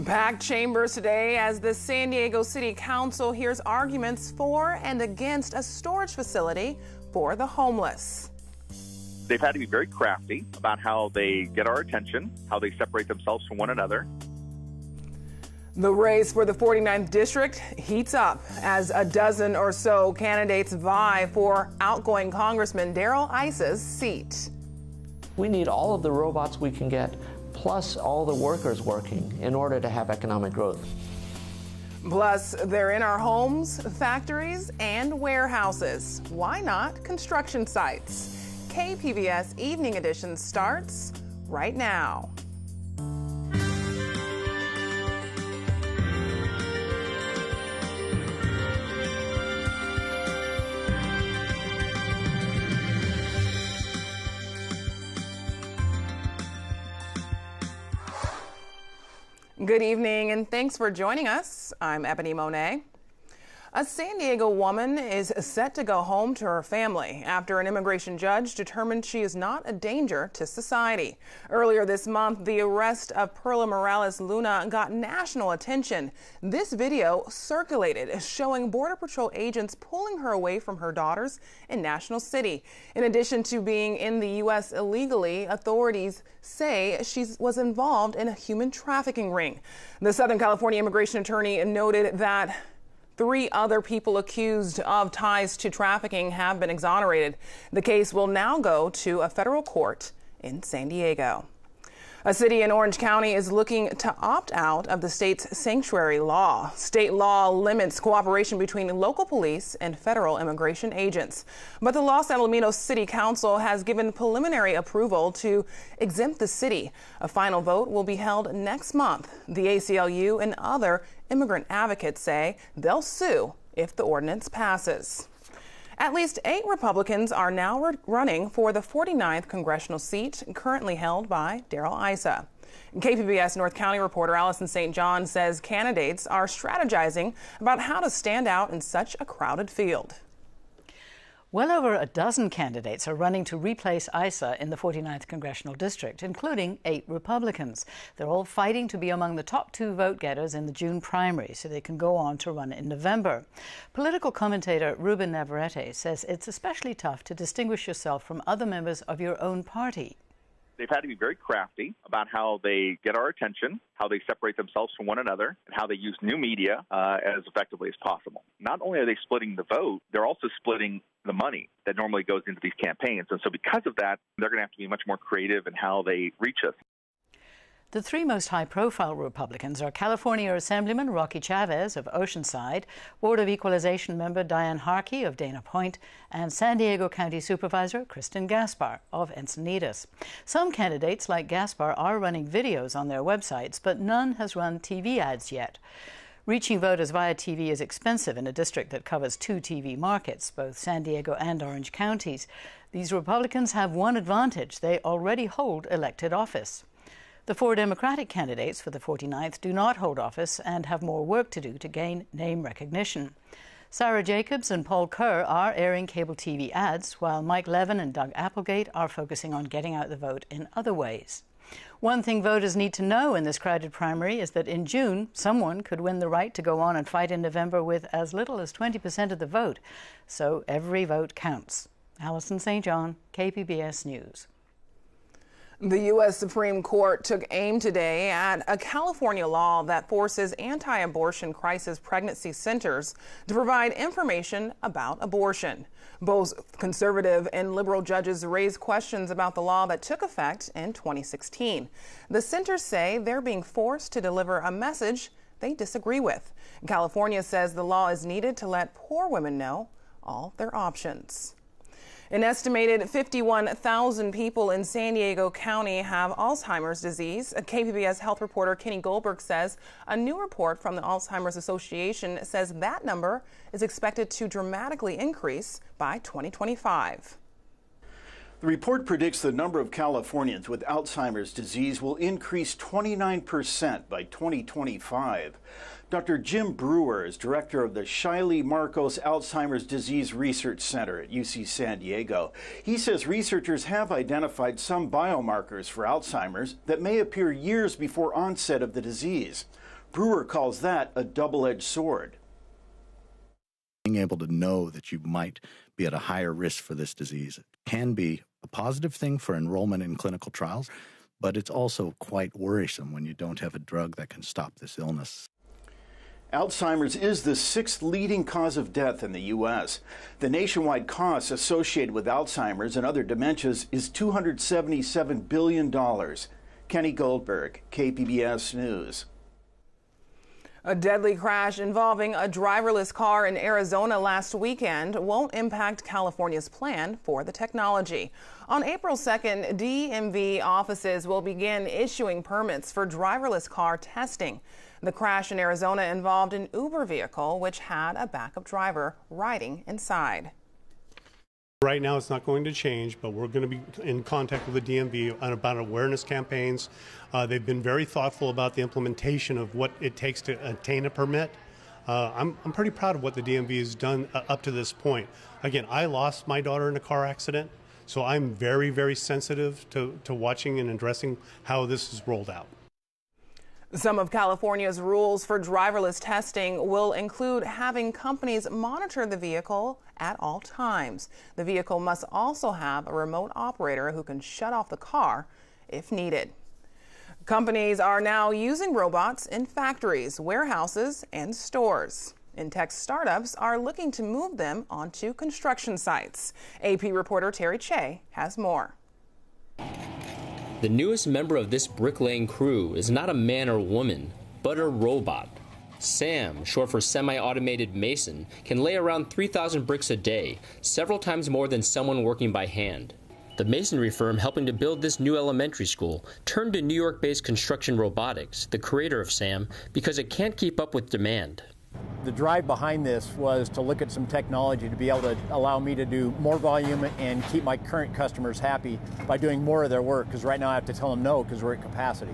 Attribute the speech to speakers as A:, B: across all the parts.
A: Packed chambers today as the San Diego City Council hears arguments for and against a storage facility for the homeless.
B: They've had to be very crafty about how they get our attention, how they separate themselves from one another.
A: The race for the 49th District heats up as a dozen or so candidates vie for outgoing Congressman Darrell Issa's seat.
C: We need all of the robots we can get, plus all the workers working in order to have economic growth.
A: Plus, they're in our homes, factories, and warehouses. Why not construction sites? KPBS Evening Edition starts right now. Good evening, and thanks for joining us. I'm Ebony Monet. A San Diego woman is set to go home to her family after an immigration judge determined she is not a danger to society. Earlier this month, the arrest of Perla Morales Luna got national attention. This video circulated showing Border Patrol agents pulling her away from her daughters in National City. In addition to being in the U.S. illegally, authorities say she was involved in a human trafficking ring. The Southern California immigration attorney noted that 3 other people accused of ties to trafficking have been exonerated. The case will now go to a federal court in San Diego. A city in Orange County is looking to opt out of the state's sanctuary law. State law limits cooperation between local police and federal immigration agents. But the Los Alamitos City Council has given preliminary approval to exempt the city. A final vote will be held next month. The ACLU and other immigrant advocates say they'll sue if the ordinance passes. At least 8 Republicans are now running for the 49th congressional seat currently held by Darrell Issa. KPBS North County reporter Alison St John says candidates are strategizing about how to stand out in such a crowded field.
D: Well over a dozen candidates are running to replace Issa in the 49th Congressional District, including 8 Republicans. They're all fighting to be among the top 2 vote-getters in the June primary so they can go on to run in November. Political commentator Ruben Navarrete says it's especially tough to distinguish yourself from other members of your own party.
B: They've had to be very crafty about how they get our attention, how they separate themselves from one another, and how they use new media as effectively as possible. Not only are they splitting the vote, they're also splitting the money that normally goes into these campaigns. And so because of that, they're going to have to be much more creative in how they reach us.
D: The 3 most high-profile Republicans are California Assemblyman Rocky Chavez of Oceanside, Board of Equalization member Diane Harkey of Dana Point, and San Diego County Supervisor Kristen Gaspar of Encinitas. Some candidates, like Gaspar, are running videos on their websites, but none has run TV ads yet. Reaching voters via TV is expensive in a district that covers 2 TV markets, both San Diego and Orange counties. These Republicans have one advantage: they already hold elected office. The 4 Democratic candidates for the 49th do not hold office and have more work to do to gain name recognition. Sarah Jacobs and Paul Kerr are airing cable TV ads, while Mike Levin and Doug Applegate are focusing on getting out the vote in other ways. One thing voters need to know in this crowded primary is that in June, someone could win the right to go on and fight in November with as little as 20% of the vote. So every vote counts. Alison St John, KPBS News.
A: The U.S. Supreme Court took aim today at a California law that forces anti-abortion crisis pregnancy centers to provide information about abortion. Both conservative and liberal judges raised questions about the law that took effect in 2016. The centers say they're being forced to deliver a message they disagree with. California says the law is needed to let poor women know all their options. An estimated 51,000 people in San Diego County have Alzheimer's disease. KPBS health reporter Kenny Goldberg says a new report from the Alzheimer's Association says that number is expected to dramatically increase by 2025.
E: The report predicts the number of Californians with Alzheimer's disease will increase 29% by 2025. Dr. Jim Brewer is director of the Shiley Marcos Alzheimer's Disease Research Center at UC San Diego. He says researchers have identified some biomarkers for Alzheimer's that may appear years before onset of the disease. Brewer calls that a double-edged sword.
F: Being able to know that you might be at a higher risk for this disease can be a positive thing for enrollment in clinical trials, but it's also quite worrisome when you don't have a drug that can stop this illness.
E: Alzheimer's is the 6th leading cause of death in the U.S. The nationwide costs associated with Alzheimer's and other dementias is $277 billion. Kenny Goldberg, KPBS News.
A: A deadly crash involving a driverless car in Arizona last weekend won't impact California's plan for the technology. On April 2nd, DMV offices will begin issuing permits for driverless car testing. The crash in Arizona involved an Uber vehicle, which had a backup driver riding inside.
G: Right now, it's not going to change, but we're going to be in contact with the DMV about awareness campaigns. They've been very thoughtful about the implementation of what it takes to obtain a permit. I'm pretty proud of what the DMV has done up to this point. Again, I lost my daughter in a car accident, so I'm very, very sensitive to watching and addressing how this is rolled out.
A: Some of California's rules for driverless testing will include having companies monitor the vehicle at all times. The vehicle must also have a remote operator who can shut off the car if needed. Companies are now using robots in factories, warehouses, and stores. And tech startups are looking to move them onto construction sites. AP reporter Terry Che has more.
H: The newest member of this bricklaying crew is not a man or woman, but a robot. Sam, short for semi-automated mason, can lay around 3,000 bricks a day, several times more than someone working by hand. The masonry firm helping to build this new elementary school turned to New York-based Construction Robotics, the creator of Sam, because it can't keep up with demand.
I: The drive behind this was to look at some technology to be able to allow me to do more volume and keep my current customers happy by doing more of their work, because right now I have to tell them no because we're at capacity.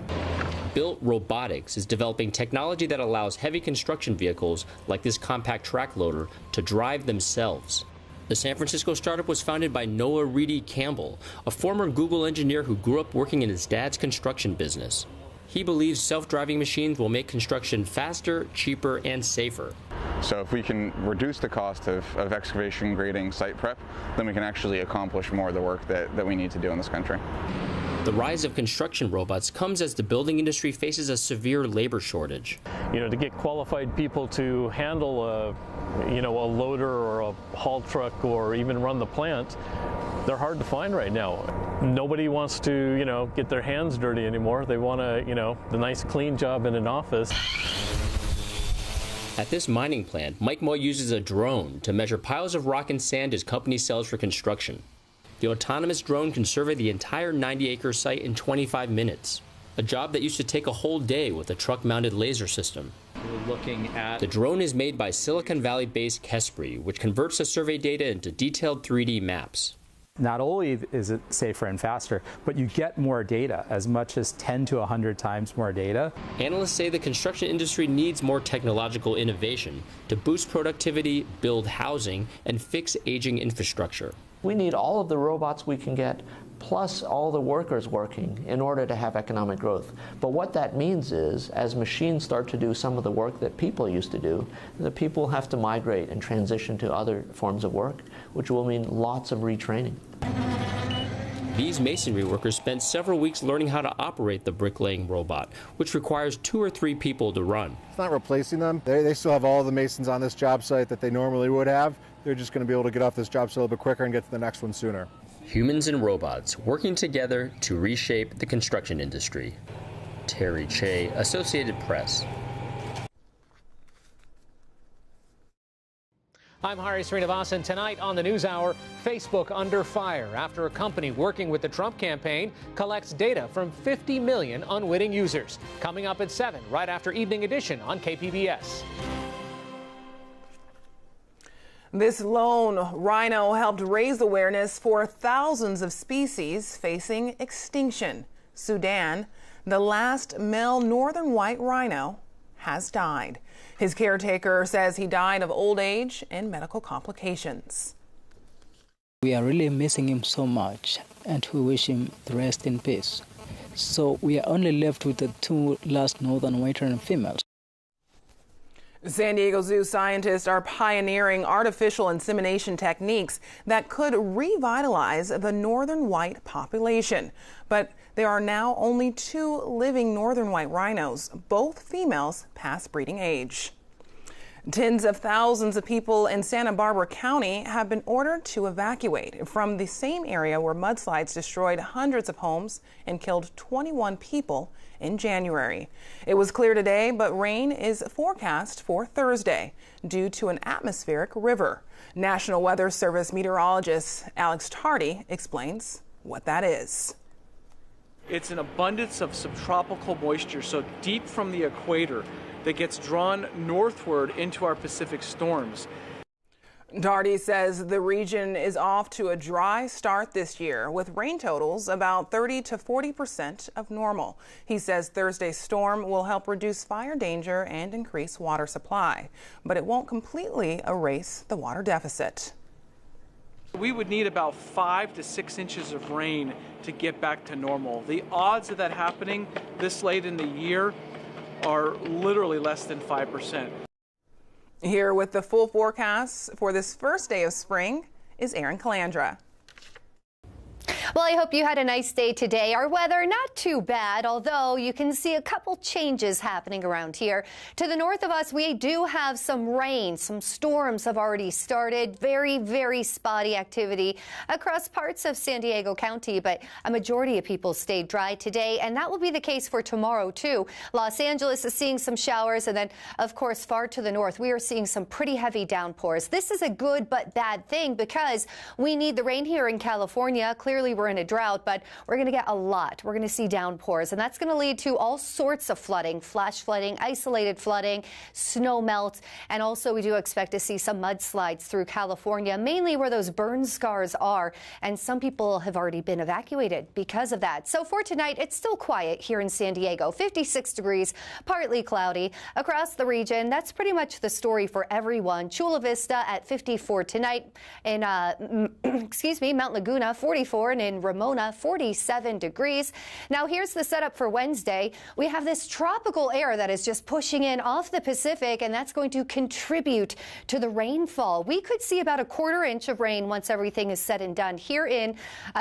H: Built Robotics is developing technology that allows heavy construction vehicles like this compact track loader to drive themselves. The San Francisco startup was founded by Noah Reedy Campbell, a former Google engineer who grew up working in his dad's construction business. He believes self-driving machines will make construction faster, cheaper, and safer.
J: So if we can reduce the cost of excavation, grading, site prep, then we can actually accomplish more of the work that we need to do in this country.
H: The rise of construction robots comes as the building industry faces a severe labor shortage.
K: To get qualified people to handle a loader or a haul truck or even run the plant, they're hard to find right now. Nobody wants to, get their hands dirty anymore. They want the nice clean job in an office.
H: At this mining plant, Mike Moy uses a drone to measure piles of rock and sand his company sells for construction. The autonomous drone can survey the entire 90-acre site in 25 minutes, a job that used to take a whole day with a truck-mounted laser system. The drone is made by Silicon Valley-based Kespri, which converts the survey data into detailed 3D maps.
L: Not only is it safer and faster, but you get more data, as much as 10 to 100 times more data.
H: Analysts say the construction industry needs more technological innovation to boost productivity, build housing, and fix aging infrastructure.
C: We need all of the robots we can get, plus all the workers working, in order to have economic growth. But what that means is, as machines start to do some of the work that people used to do, the people have to migrate and transition to other forms of work, which will mean lots of retraining.
H: These masonry workers spent several weeks learning how to operate the bricklaying robot, which requires 2 or 3 people to run.
M: It's not replacing them. They still have all the masons on this job site that they normally would have. They're just going to be able to get off this job site a little bit quicker and get to the next one sooner.
H: Humans and robots working together to reshape the construction industry. Terry Che, Associated Press.
N: I'm Hari Srinivasan. Tonight on the NewsHour, Facebook under fire after a company working with the Trump campaign collects data from 50 million unwitting users. Coming up at 7, right after Evening Edition on KPBS.
A: This lone rhino helped raise awareness for thousands of species facing extinction. Sudan, the last male northern white rhino, has died. His caretaker says he died of old age and medical complications.
O: We are really missing him so much, and we wish him to rest in peace. So we are only left with the two last northern white rhino females.
A: San Diego Zoo scientists are pioneering artificial insemination techniques that could revitalize the northern white population. But there are now only 2 living northern white rhinos, both females past breeding age. Tens of thousands of people in Santa Barbara County have been ordered to evacuate from the same area where mudslides destroyed hundreds of homes and killed 21 people in January. It was clear today, but rain is forecast for Thursday due to an atmospheric river. National Weather Service meteorologist Alex Tardy explains what that is.
P: It's an abundance of subtropical moisture, so deep from the equator, that gets drawn northward into our Pacific storms.
A: Darty says the region is off to a dry start this year, with rain totals about 30 to 40% of normal. He says Thursday's storm will help reduce fire danger and increase water supply, but it won't completely erase the water deficit.
P: We would need about 5 to 6 inches of rain to get back to normal. The odds of that happening this late in the year are literally less than 5%.
A: Here with the full forecast for this first day of spring is Erin Calandra.
Q: Well, I hope you had a nice day today. Our weather not too bad, although you can see a couple changes happening around here. To the north of us, we do have some rain. Some storms have already started. Very, very spotty activity across parts of San Diego County, but a majority of people stayed dry today, and that will be the case for tomorrow, too. Los Angeles is seeing some showers, and then, of course, far to the north, we are seeing some pretty heavy downpours. This is a good but bad thing because we need the rain here in California. Clearly, we're in a drought, but we're going to get a lot. We're going to see downpours, and that's going to lead to all sorts of flooding, flash flooding, isolated flooding, snow melt, and also we do expect to see some mudslides through California, mainly where those burn scars are, and some people have already been evacuated because of that. So for tonight, it's still quiet here in San Diego, 56 degrees, partly cloudy across the region. That's pretty much the story for everyone. Chula Vista at 54 tonight, in Mount Laguna 44, and in Ramona 47 degrees. Now here's the setup for Wednesday. We have this tropical air that is just pushing in off the Pacific, and that's going to contribute to the rainfall. We could see about a quarter inch of rain once everything is said and done here in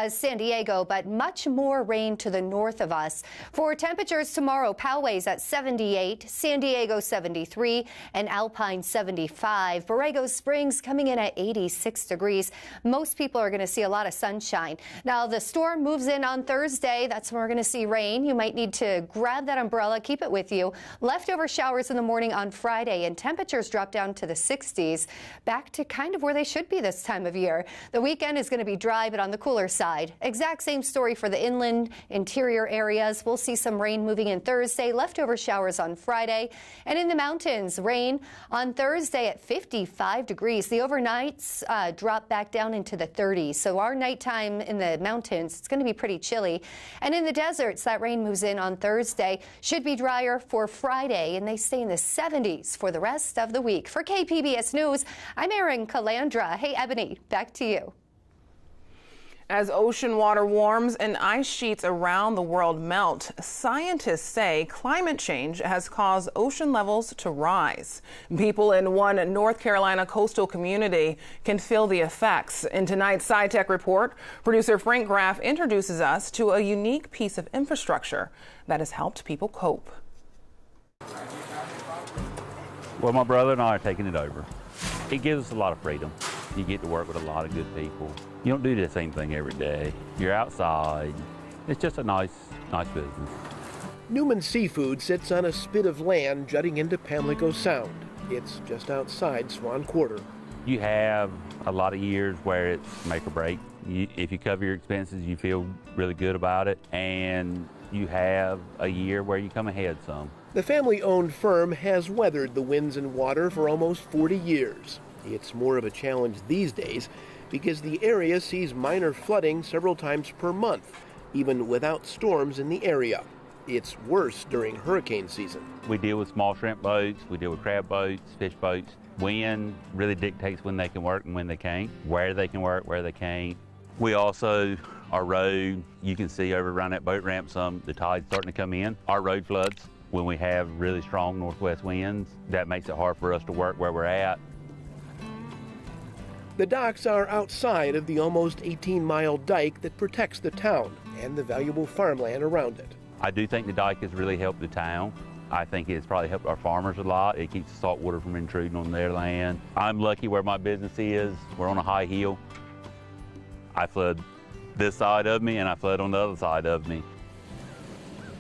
Q: San Diego, but much more rain to the north of us. For temperatures tomorrow, Poway's at 78, San Diego 73, and Alpine 75. Borrego Springs coming in at 86 degrees. Most people are going to see a lot of sunshine. Now, the storm moves in on Thursday. That's when we're going to see rain. You might need to grab that umbrella, keep it with you. Leftover showers in the morning on Friday, and temperatures drop down to the 60s, back to kind of where they should be this time of year. The weekend is going to be dry, but on the cooler side. Exact same story for the inland interior areas. We'll see some rain moving in Thursday, leftover showers on Friday. And in the mountains, rain on Thursday at 55 degrees. The overnights drop back down into the 30s. So our nighttime in the mountains, it's going to be pretty chilly. And in the deserts, that rain moves in on Thursday. Should be drier for Friday, and they stay in the 70s for the rest of the week. For KPBS News, I'm Erin Calandra. Hey, Ebony, back to you.
A: As ocean water warms and ice sheets around the world melt, scientists say climate change has caused ocean levels to rise. People in one North Carolina coastal community can feel the effects. In tonight's SciTech Report, producer Frank Graff introduces us to a unique piece of infrastructure that has helped people cope.
R: Well, my brother and I are taking it over. It gives us a lot of freedom. You get to work with a lot of good people. You don't do the same thing every day. You're outside. It's just a nice business.
S: Newman Seafood sits on a spit of land jutting into Pamlico Sound. It's just outside Swan Quarter.
R: You have a lot of years where it's make or break. If you cover your expenses, you feel really good about it. And you have a year where you come ahead some.
S: The family-owned firm has weathered the winds and water for almost 40 years. It's more of a challenge these days because the area sees minor flooding several times per month, even without storms in the area. It's worse during hurricane season.
R: We deal with small shrimp boats, we deal with crab boats, fish boats. Wind really dictates when they can work and when they can't, where they can work, where they can't. We also, our road, you can see over around that boat ramp the tide's starting to come in. Our road floods when we have really strong northwest winds. That makes it hard for us to work where we're at.
S: The docks are outside of the almost 18-mile dike that protects the town and the valuable farmland around it.
R: I do think the dike has really helped the town. I think it's probably helped our farmers a lot. It keeps the salt water from intruding on their land. I'm lucky where my business is. We're on a high hill. I flood this side of me and I flood on the other side of me.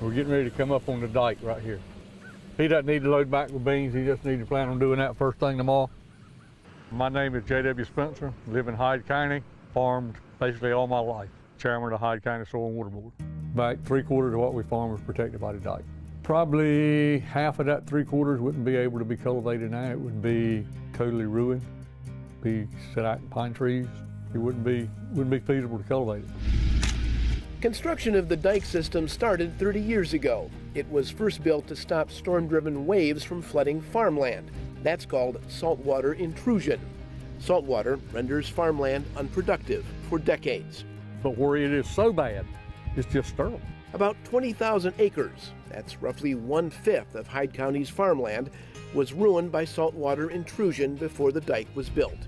T: We're getting ready to come up on the dike right here. He doesn't need to load back with beans. He just needs to plan on doing that first thing tomorrow. My name is J.W. Spencer, live in Hyde County, farmed basically all my life. Chairman of the Hyde County Soil and Water Board. About 3/4 of what we farm is protected by the dike. Probably half of that 3/4 wouldn't be able to be cultivated now. It would be totally ruined, be set out in pine trees. It wouldn't be feasible to cultivate it.
S: Construction of the dike system started 30 years ago. It was first built to stop storm-driven waves from flooding farmland. That's called saltwater intrusion. Saltwater renders farmland unproductive for decades.
T: But where it is so bad, it's just sterile.
S: About 20,000 acres, that's roughly 1/5 of Hyde County's farmland, was ruined by saltwater intrusion before the dike was built.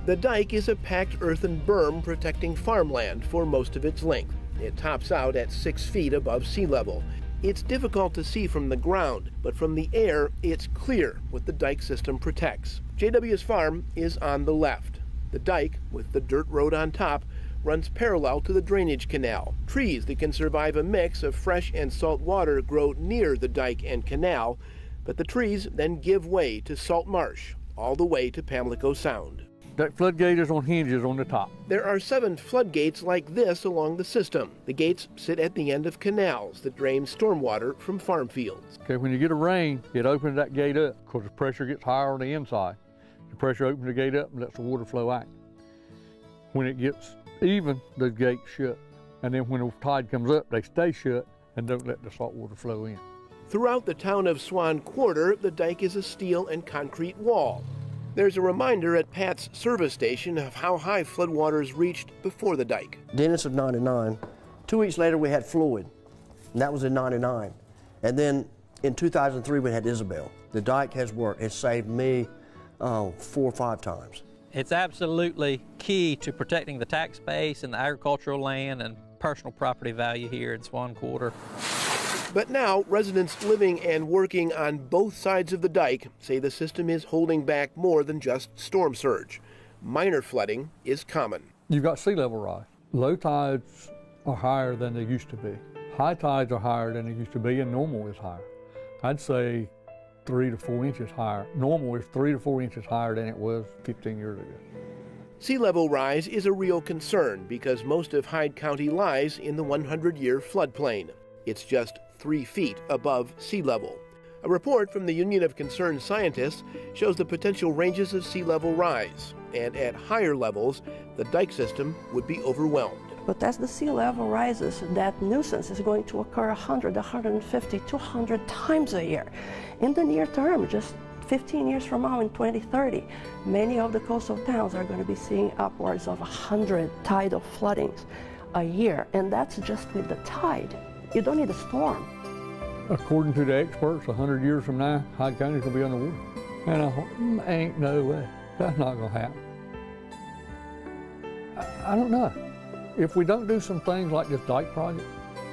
S: The dike is a packed earthen berm protecting farmland for most of its length. It tops out at 6 feet above sea level. It's difficult to see from the ground, but from the air, it's clear what the dike system protects. JW's farm is on the left. The dike, with the dirt road on top, runs parallel to the drainage canal. Trees that can survive a mix of fresh and salt water grow near the dike and canal, but the trees then give way to salt marsh, all the way to Pamlico Sound.
T: That floodgate is on hinges on the top.
S: There are 7 floodgates like this along the system. The gates sit at the end of canals that drain stormwater from farm fields.
T: Okay, when you get a rain, it opens that gate up because the pressure gets higher on the inside. The pressure opens the gate up and lets the water flow out. When it gets even, the gates shut. And then when the tide comes up, they stay shut and don't let the salt water flow in.
S: Throughout the town of Swan Quarter, the dike is a steel and concrete wall. There's a reminder at Pat's service station of how high floodwaters reached before the dike.
U: Dennis of 99. 2 weeks later, we had Floyd, and that was in 99. And then in 2003, we had Isabel. The dike has worked. It's saved me 4 or 5 times.
V: It's absolutely key to protecting the tax base and the agricultural land and personal property value here in Swan Quarter.
S: But now, residents living and working on both sides of the dike say the system is holding back more than just storm surge. Minor flooding is common.
T: You've got sea level rise. Low tides are higher than they used to be. High tides are higher than they used to be, and normal is higher. I'd say 3 to 4 inches higher. Normal is 3 to 4 inches higher than it was 15 years ago.
S: Sea level rise is a real concern because most of Hyde County lies in the 100-year floodplain. It's just 3 feet above sea level. A report from the Union of Concerned Scientists shows the potential ranges of sea level rise, and at higher levels, the dike system would be overwhelmed.
W: But as the sea level rises, that nuisance is going to occur 100, 150, 200 times a year. In the near term, just 15 years from now in 2030, many of the coastal towns are going to be seeing upwards of 100 tidal floodings a year, and that's just with the tide. You don't need a storm.
T: According to the experts, 100 years from now, Hyde County's going to be underwater. And ain't no way. That's not going to happen. I don't know. If we don't do some things like this dike project,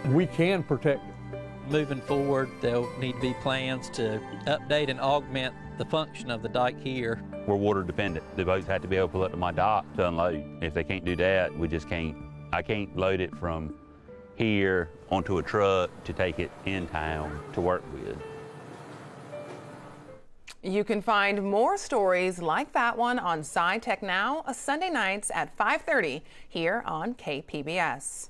T: we can protect it.
V: Moving forward, there'll need to be plans to update and augment the function of the dike here.
R: We're water dependent. The boats have to be able to pull up to my dock to unload. If they can't do that, we just can't. I can't load it from here onto a truck to take it in town to work with.
A: You can find more stories like that one on SciTech Now, Sunday nights at 5:30 here on KPBS.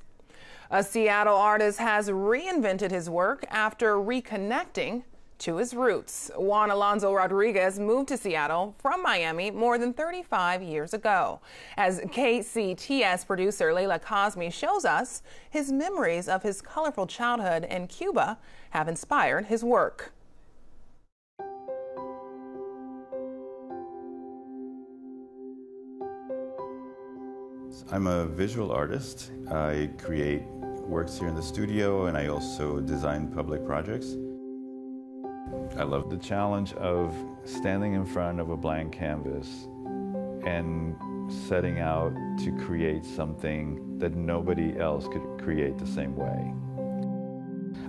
A: A Seattle artist has reinvented his work after reconnecting to his roots. Juan Alonzo Rodriguez moved to Seattle from Miami more than 35 years ago. As KCTS producer Layla Cosme shows us, his memories of his colorful childhood in Cuba have inspired his work.
B: I'm a visual artist. I create works here in the studio, and I also design public projects. I love the challenge of standing in front of a blank canvas and setting out to create something that nobody else could create the same way.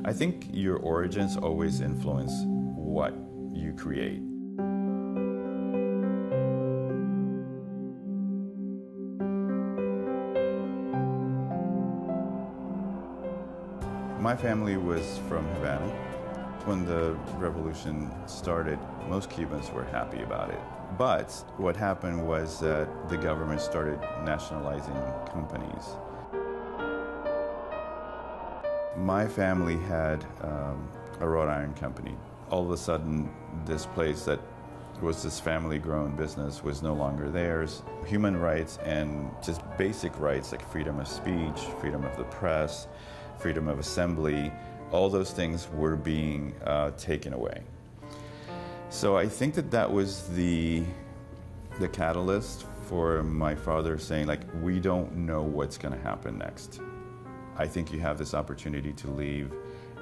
B: I think your origins always influence what you create. My family was from Havana. When the revolution started, most Cubans were happy about it. But what happened was that the government started nationalizing companies. My family had a wrought iron company. All of a sudden, this place that was this family-grown business was no longer theirs. Human rights and just basic rights like freedom of speech, freedom of the press, freedom of assembly, all those things were being taken away. So I think that that was the catalyst for my father saying, like, we don't know what's going to happen next. I think you have this opportunity to leave,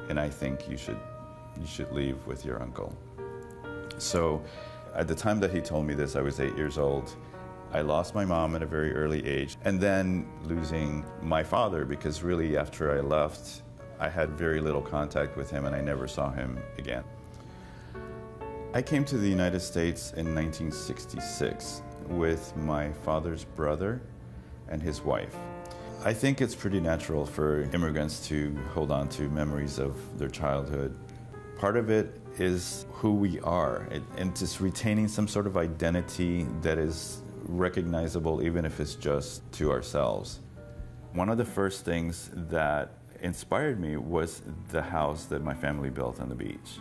B: and I think you should leave with your uncle. So at the time that he told me this, I was 8 years old. I lost my mom at a very early age, and then losing my father, because really after I left, I had very little contact with him and I never saw him again. I came to the United States in 1966 with my father's brother and his wife. I think it's pretty natural for immigrants to hold on to memories of their childhood. Part of it is who we are, and just retaining some sort of identity that is recognizable even if it's just to ourselves. One of the first things that inspired me was the house that my family built on the beach.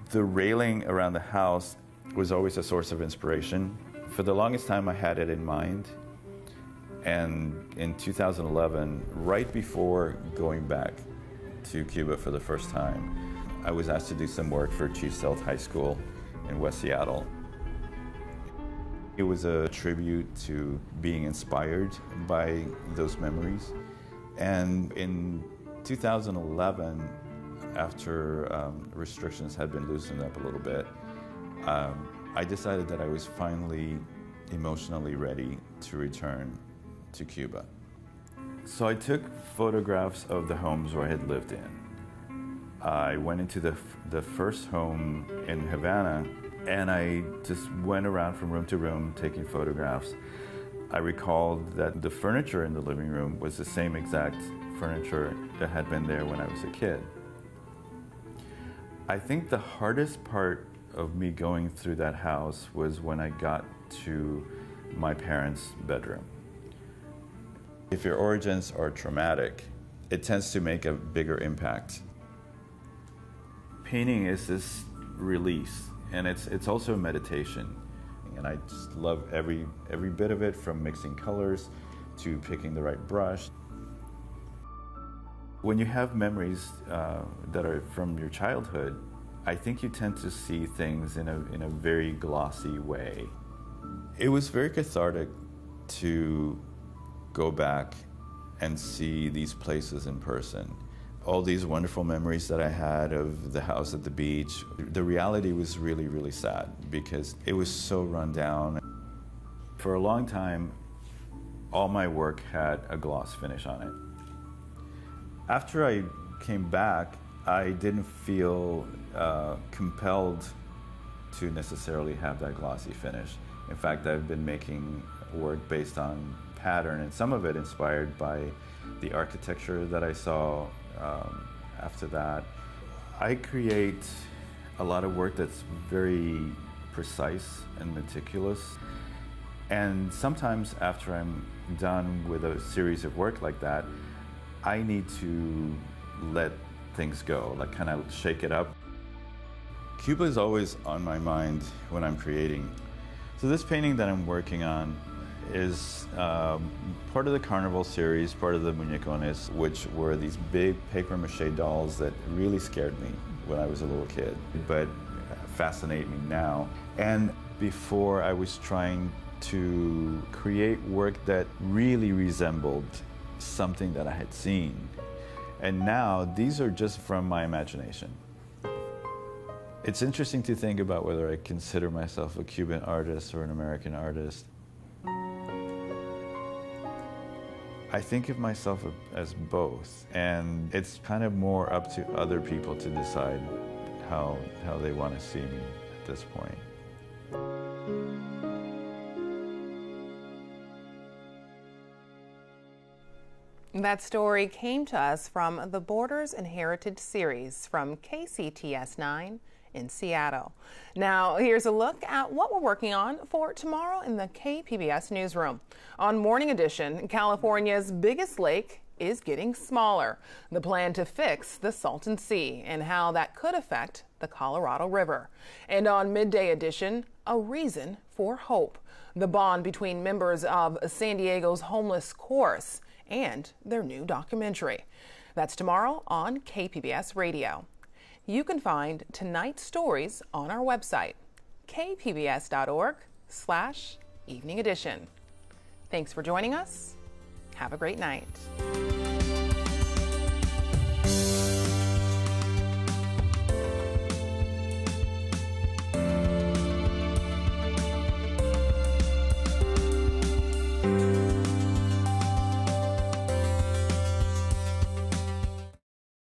B: The railing around the house was always a source of inspiration. For the longest time I had it in mind, and in 2011, right before going back to Cuba for the first time, I was asked to do some work for Chief Sealth High School in West Seattle. It was a tribute to being inspired by those memories. And in 2011, after restrictions had been loosened up a little bit, I decided that I was finally emotionally ready to return to Cuba. So I took photographs of the homes where I had lived in. I went into the first home in Havana, and I just went around from room to room taking photographs. I recalled that the furniture in the living room was the same exact furniture that had been there when I was a kid. I think the hardest part of me going through that house was when I got to my parents' bedroom. If your origins are traumatic, it tends to make a bigger impact. Painting is this release, and it's also a meditation. And I just love every bit of it, from mixing colors to picking the right brush. When you have memories that are from your childhood, I think you tend to see things in a very glossy way. It was very cathartic to go back and see these places in person. All these wonderful memories that I had of the house at the beach. The reality was really, really sad because it was so run down. For a long time, all my work had a gloss finish on it. After I came back, I didn't feel compelled to necessarily have that glossy finish. In fact, I've been making work based on pattern, and some of it inspired by the architecture that I saw after that. I create a lot of work that's very precise and meticulous. And sometimes after I'm done with a series of work like that, I need to let things go, like kind of shake it up. Cuba is always on my mind when I'm creating. So this painting that I'm working on is part of the Carnival series, part of the Muñecones, which were these big papier-mâché dolls that really scared me when I was a little kid, but fascinate me now. And before, I was trying to create work that really resembled something that I had seen. And now, these are just from my imagination. It's interesting to think about whether I consider myself a Cuban artist or an American artist. I think of myself as both, and it's kind of more up to other people to decide how they want to see me at this point.
A: That story came to us from the Borders and Heritage series from KCTS 9 in Seattle. Now, here's a look at what we're working on for tomorrow in the KPBS newsroom. On Morning Edition, California's biggest lake is getting smaller. The plan to fix the Salton Sea and how that could affect the Colorado River. And on Midday Edition, a reason for hope. The bond between members of San Diego's homeless chorus and their new documentary. That's tomorrow on KPBS Radio. You can find tonight's stories on our website, kpbs.org/evening edition. Thanks for joining us. Have a great night.